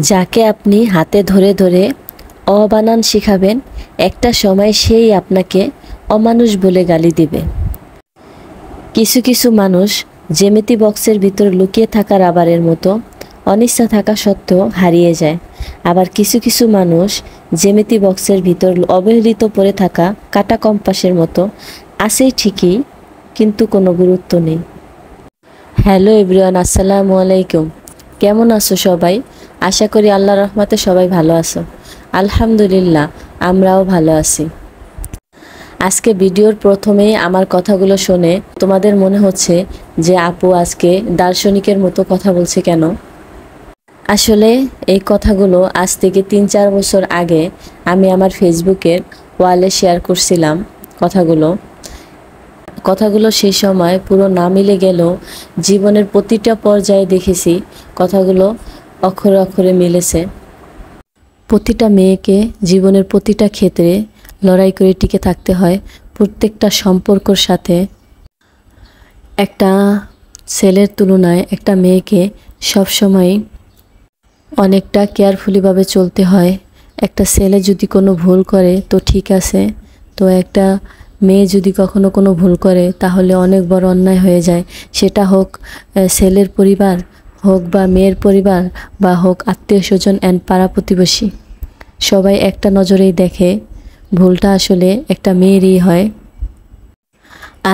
যাকে আপনি হাতে ধরে ধরে অ বানান শিখাবেন, একটা সময় সেই আপনাকে অমানুষ বলে গালি দিবে। কিছু কিছু মানুষ জ্যামিতি বক্সের ভিতর লুকিয়ে থাকা রাবারের মতো অনিচ্ছা থাকা সত্ত্বেও হারিয়ে যায়। আবার কিছু কিছু মানুষ জ্যামিতি বক্সের ভিতর অবহেলিত পড়ে থাকা কাটা কম্পাসের মতো আছেই ঠিকই, কিন্তু কোনো গুরুত্ব নেই। হ্যালো এভরিওয়ান, আসসালামু আলাইকুম। কেমন আছো সবাই? আশা করি আল্লাহর রহমতে সবাই ভালো আছো। আলহামদুলিল্লাহ, আমরাও ভালো আছি। আজকে ভিডিওর প্রথমেই আমার কথাগুলো শুনে তোমাদের মনে হচ্ছে যে আপু আজকে দার্শনিকের মতো কথা বলছে কেন? আসলে এই কথাগুলো আজ থেকে 3-4 বছর আগে আমি আমার ফেসবুকের ওয়ালে শেয়ার করছিলাম। কথাগুলো সেই সময় পুরো না মিলে গেলেও জীবনের প্রতিটা পর্যায়ে দেখেছি কথাগুলো অক্ষরে অক্ষরে মিলেছে। প্রতিটা মেয়েকে জীবনের প্রতিটা ক্ষেত্রে লড়াই করে টিকে থাকতে হয়। প্রত্যেকটা সম্পর্কর সাথে একটা ছেলের তুলনায় একটা মেয়েকে সবসময় অনেকটা কেয়ারফুলিভাবে চলতে হয়। একটা ছেলে যদি কোনো ভুল করে তো ঠিক আছে, তো একটা মেয়ে যদি কখনো কোনো ভুল করে তাহলে অনেক বড় অন্যায় হয়ে যায়। সেটা হোক ছেলের পরিবার, হোক বা মেয়ের পরিবার, বা হোক আত্মীয় স্বজন অ্যান্ড পাড়া প্রতিবেশী, সবাই একটা নজরেই দেখে ভুলটা আসলে একটা মেয়েরই হয়।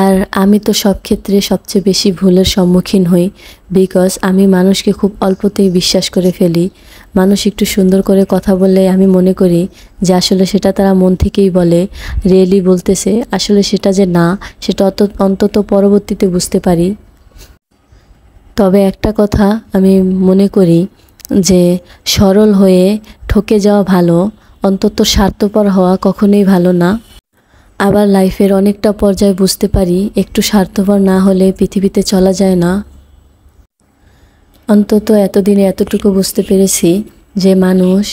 আর আমি তো সব ক্ষেত্রে সবচেয়ে বেশি ভুলের সম্মুখীন হই, বিকজ আমি মানুষকে খুব অল্পতেই বিশ্বাস করে ফেলি। মানুষ একটু সুন্দর করে কথা বললে আমি মনে করি যে আসলে সেটা তারা মন থেকেই বলে, রিয়েলি বলতেছে। আসলে সেটা যে না, সেটা অন্তত পরবর্তীতে বুঝতে পারি। তবে একটা কথা আমি মনে করি যে সরল হয়ে ঠকে যাওয়া ভালো, অন্তত স্বার্থপর হওয়া কখনোই ভালো না। আবার লাইফের অনেকটা পর্যায়ে বুঝতে পারি একটু স্বার্থপর না হলে পৃথিবীতে চলা যায় না। অন্তত এতদিনে এতটুকু বুঝতে পেরেছি যে মানুষ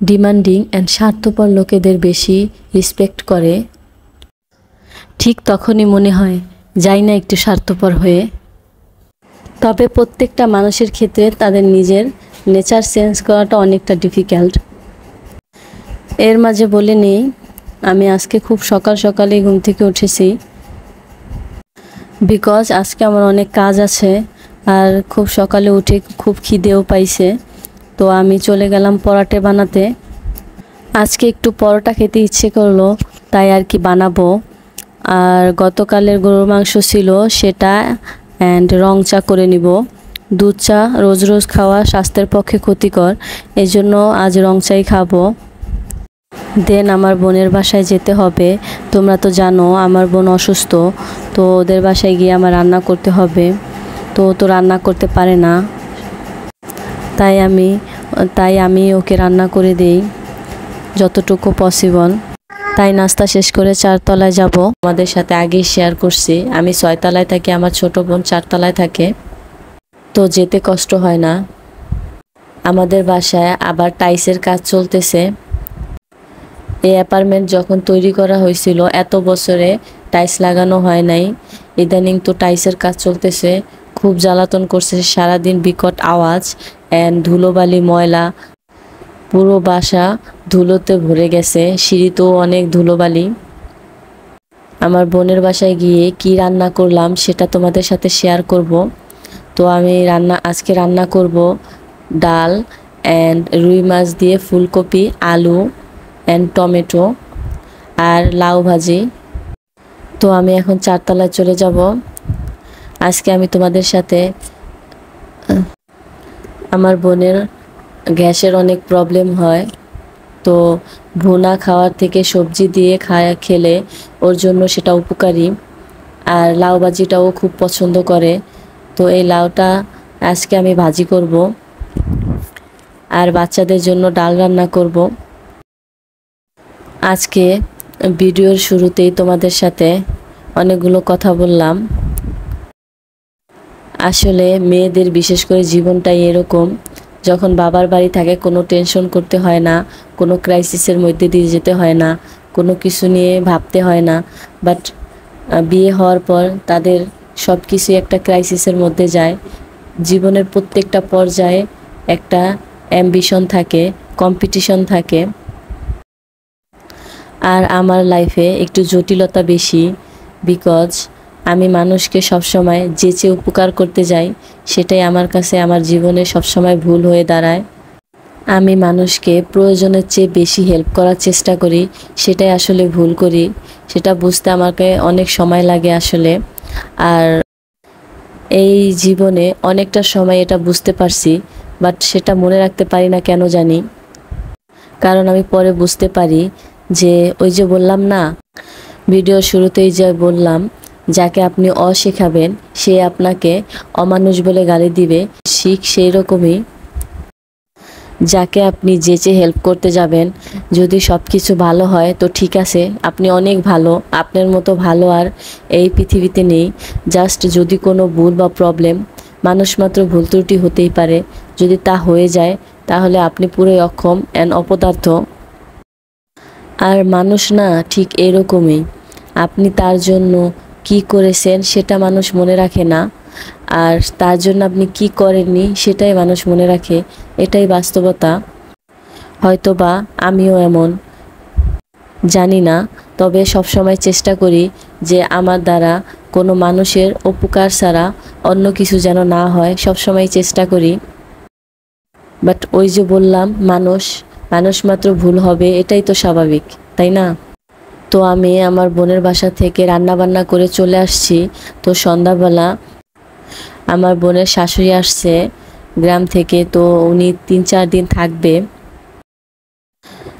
ডিমান্ডিং অ্যান্ড স্বার্থপর লোকেদের বেশি রেসপেক্ট করে। ঠিক তখনই মনে হয় যাই না একটু স্বার্থপর হয়ে। তবে প্রত্যেকটা মানুষের ক্ষেত্রে তাদের নিজের নেচার চেঞ্জ করাটা অনেকটা ডিফিকাল্ট। এর মাঝে বলে নিই, আমি আজকে খুব সকালে ঘুম থেকে উঠেছি, বিকজ আজকে আমার অনেক কাজ আছে। আর খুব সকালে উঠে খুব খিদেও পাইছে, তো আমি চলে গেলাম পরোটা বানাতে। আজকে একটু পরোটা খেতে ইচ্ছে করলো, তাই আর কি বানাবো। আর গতকালের গরুর মাংস ছিল, সেটা অ্যান্ড রং চা করে নিব। দুধ চা রোজ রোজ খাওয়া স্বাস্থ্যের পক্ষে ক্ষতিকর, এই জন্য আজ রং চাই খাবো। দেন আমার বোনের বাসায় যেতে হবে। তোমরা তো জানো আমার বোন অসুস্থ, তো ওদের বাসায় গিয়ে আমার রান্না করতে হবে। তো ও তো রান্না করতে পারে না, তাই আমি ওকে রান্না করে দেই যতটুকু পসিবল। তাই নাস্তা শেষ করে 4 তলায় যাব। আমাদের সাথে আগেই শেয়ার করছি আমি 6 তলায় থাকি, আমার ছোট বোন 4 তলায় থাকে, তো যেতে কষ্ট হয় না। আমাদের বাসায় আবার টাইলসের কাজ চলতেছে। এই অ্যাপার্টমেন্ট যখন তৈরি করা হয়েছিল এত বছরে টাইলস লাগানো হয় নাই। ইদানিং তো টাইলসের কাজ চলতেছে, খুব জ্বালাতন করছে সারাদিন, বিকট আওয়াজ অ্যান্ড ধুলোবালি ময়লা, পুরো বাসা ধুলোতে ভরে গেছে, সিঁড়িতেও অনেক ধুলোবালি। আমার বোনের বাসায় গিয়ে কি রান্না করলাম সেটা তোমাদের সাথে শেয়ার করব। তো আমি আজকে রান্না করব ডাল অ্যান্ড রুই মাছ দিয়ে ফুলকপি, আলু অ্যান্ড টমেটো আর লাউ ভাজি। তো আমি এখন 4 তলায় চলে যাব। আজকে আমি তোমাদের সাথে আমার বোনের গ্যাসের অনেক প্রবলেম হয়, তো ভুনা খাওয়ার থেকে সবজি দিয়ে খেলে ওর জন্য সেটা উপকারী। আর লাউ ভাজিটাও খুব পছন্দ করে, তো এই লাউটা আজকে আমি ভাজি করব। আর বাচ্চাদের জন্য ডাল রান্না করব। আজকে ভিডিওর শুরুতেই তোমাদের সাথে অনেকগুলো কথা বললাম। আসলে মেয়েদের বিশেষ করে জীবনটাই এরকম, যখন বাবার বাড়ি থাকে কোনো টেনশন করতে হয় না, কোনো ক্রাইসিসের মধ্যে দিয়ে যেতে হয় না, কোনো কিছু নিয়ে ভাবতে হয় না। বাট বিয়ে হওয়ার পর তাদের সব কিছুই একটা ক্রাইসিসের মধ্যে যায়। জীবনের প্রত্যেকটা পর্যায়ে একটা অ্যাম্বিশন থাকে, কম্পিটিশন থাকে। আর আমার লাইফে একটু জটিলতা বেশি, বিকজ আমি মানুষকে সবসময় যে উপকার করতে যাই সেটাই আমার কাছে আমার জীবনে সবসময় ভুল হয়ে দাঁড়ায়। আমি মানুষকে প্রয়োজনের চেয়ে বেশি হেল্প করার চেষ্টা করি, সেটাই আসলে ভুল করি। সেটা বুঝতে আমাকে অনেক সময় লাগে আসলে। আর এই জীবনে অনেকটা সময় এটা বুঝতে পারছি, বাট সেটা মনে রাখতে পারি না কেন জানি। কারণ আমি পরে বুঝতে পারি যে ওই যে বললাম না, ভিডিও শুরুতেই যে বললাম, যাকে আপনি শেখাবেন সে আপনাকে অমানুষ বলে গালি দিবে। ঠিক সেই রকমই যাকে আপনি যে হেল্প করতে যাবেন, যদি সব কিছু ভালো হয় তো ঠিক আছে, আপনি অনেক ভালো, আপনার মতো ভালো আর এই পৃথিবীতে নেই। জাস্ট যদি কোনো ভুল বা প্রবলেম, মানুষ মাত্র ভুল ত্রুটি হতেই পারে, যদি তা হয়ে যায় তাহলে আপনি পুরোই অক্ষম অ্যান্ড অপদার্থ। আর মানুষ না ঠিক এরকমই, আপনি তার জন্য কি করেছেন সেটা মানুষ মনে রাখে না, আর তার জন্য আপনি কি করেননি সেটাই মানুষ মনে রাখে। এটাই বাস্তবতা। হয়তোবা আমিও এমন, জানি না, তবে সবসময় চেষ্টা করি যে আমার দ্বারা কোনো মানুষের উপকার ছাড়া অন্য কিছু যেন না হয়, সবসময় চেষ্টা করি। বাট ওই যে বললাম, মানুষ মাত্র ভুল হবে, এটাই তো স্বাভাবিক, তাই না? তো আমি আমার বোনের বাসা থেকে রান্না বান্না করে চলে আসছি। তো সন্ধ্যাবেলা আমার বোনের শাশুড়ি আসছে গ্রাম থেকে, তো উনি 3-4 দিন থাকবে।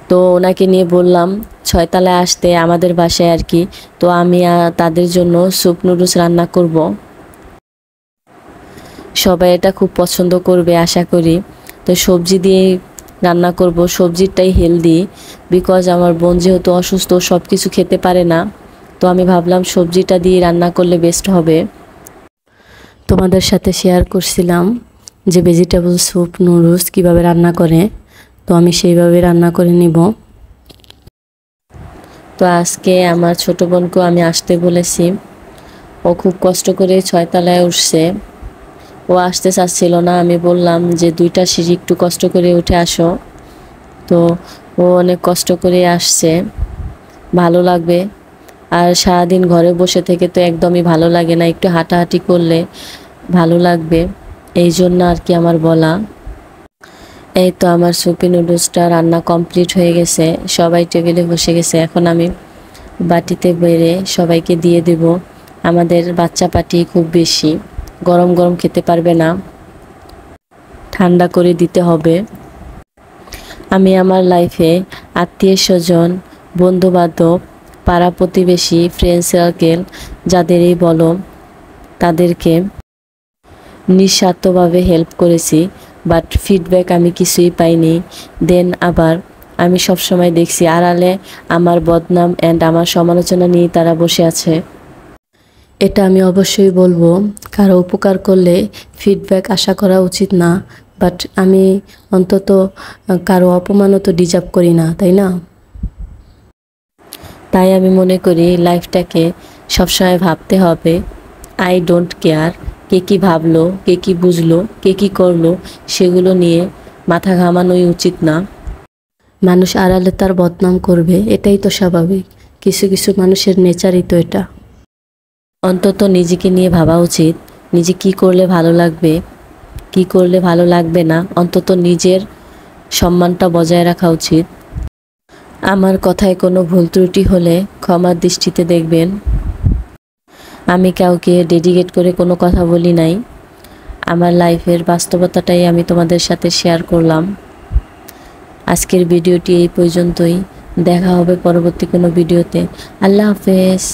তো ওনাকে নিয়ে বললাম 6 তলায় আসতে আমাদের বাসায় আর কি। তো আমি তাদের জন্য স্যুপ নুডলস রান্না করব। সবাই এটা খুব পছন্দ করবে আশা করি। তো সবজি দিয়ে রান্না করব, সবজিটাই হেলদি, বিকজ আমার বোন যেহেতু অসুস্থ, সব কিছু খেতে পারে না। তো আমি ভাবলাম সবজিটা দিয়ে রান্না করলে বেস্ট হবে। তোমাদের সাথে শেয়ার করছিলাম যে ভেজিটেবল স্যুপ নুডলস কীভাবে রান্না করে, তো আমি সেইভাবে রান্না করে নিব। তো আজকে আমার ছোট বোনকেও আমি আসতে বলেছি। ও খুব কষ্ট করে 6 তলায় উঠছে, ও আসতে চাচ্ছিল না। আমি বললাম যে 2টা সিঁড়ি একটু কষ্ট করে উঠে আসো। তো ও অনেক কষ্ট করে আসছে, ভালো লাগবে। আর সারাদিন ঘরে বসে থেকে তো একদমই ভালো লাগে না, একটু হাঁটাহাঁটি করলে ভালো লাগবে, এই জন্য আর কি আমার বলা। এই তো আমার সুপি নুডলসটা রান্না কমপ্লিট হয়ে গেছে, সবাই টেবিলে বসে গেছে। এখন আমি বাটিতে বেড়ে সবাইকে দিয়ে দেব। আমাদের বাচ্চা পাটি খুব বেশি, গরম গরম খেতে পারবে না, ঠান্ডা করে দিতে হবে। আমি আমার লাইফে আত্মীয় স্বজন, বন্ধুবান্ধব, পাড়া প্রতিবেশী, ফ্রেন্ড সার্কেল যাদেরই বলো, তাদেরকে নিঃস্বার্থভাবে হেল্প করেছি, বাট ফিডব্যাক আমি কিছুই পাইনি। দেন আবার আমি সবসময় দেখছি আড়ালে আমার বদনাম অ্যান্ড আমার সমালোচনা নিয়ে তারা বসে আছে। এটা আমি অবশ্যই বলবো, কারো উপকার করলে ফিডব্যাক আশা করা উচিত না, বাট আমি অন্তত কারো অপমানও তো ডিজার্ভ করি না, তাই না? তাই আমি মনে করি লাইফটাকে সবসময় ভাবতে হবে, আই ডোন্ট কেয়ার কে কী ভাবলো, কে কী বুঝলো, কে কী করলো, সেগুলো নিয়ে মাথা ঘামানোই উচিত না। মানুষ আড়ালে তার বদনাম করবে, এটাই তো স্বাভাবিক। কিছু কিছু মানুষের নেচারই তো এটা। অন্তত নিজেকে নিয়ে ভাবা উচিত, নিজে কি করলে ভালো লাগবে, কি করলে ভালো লাগবে না, অন্তত নিজের সম্মানটা বজায় রাখা উচিত। আমার কথায় কোনো ভুল ত্রুটি হলে ক্ষমার দৃষ্টিতে দেখবেন। আমি কাউকে ডেডিকেট করে কোনো কথা বলি নাই, আমার লাইফের বাস্তবতাটাই আমি তোমাদের সাথে শেয়ার করলাম। আজকের ভিডিওটি এই পর্যন্তই, দেখা হবে পরবর্তী কোনো ভিডিওতে। আল্লাহ হাফেজ।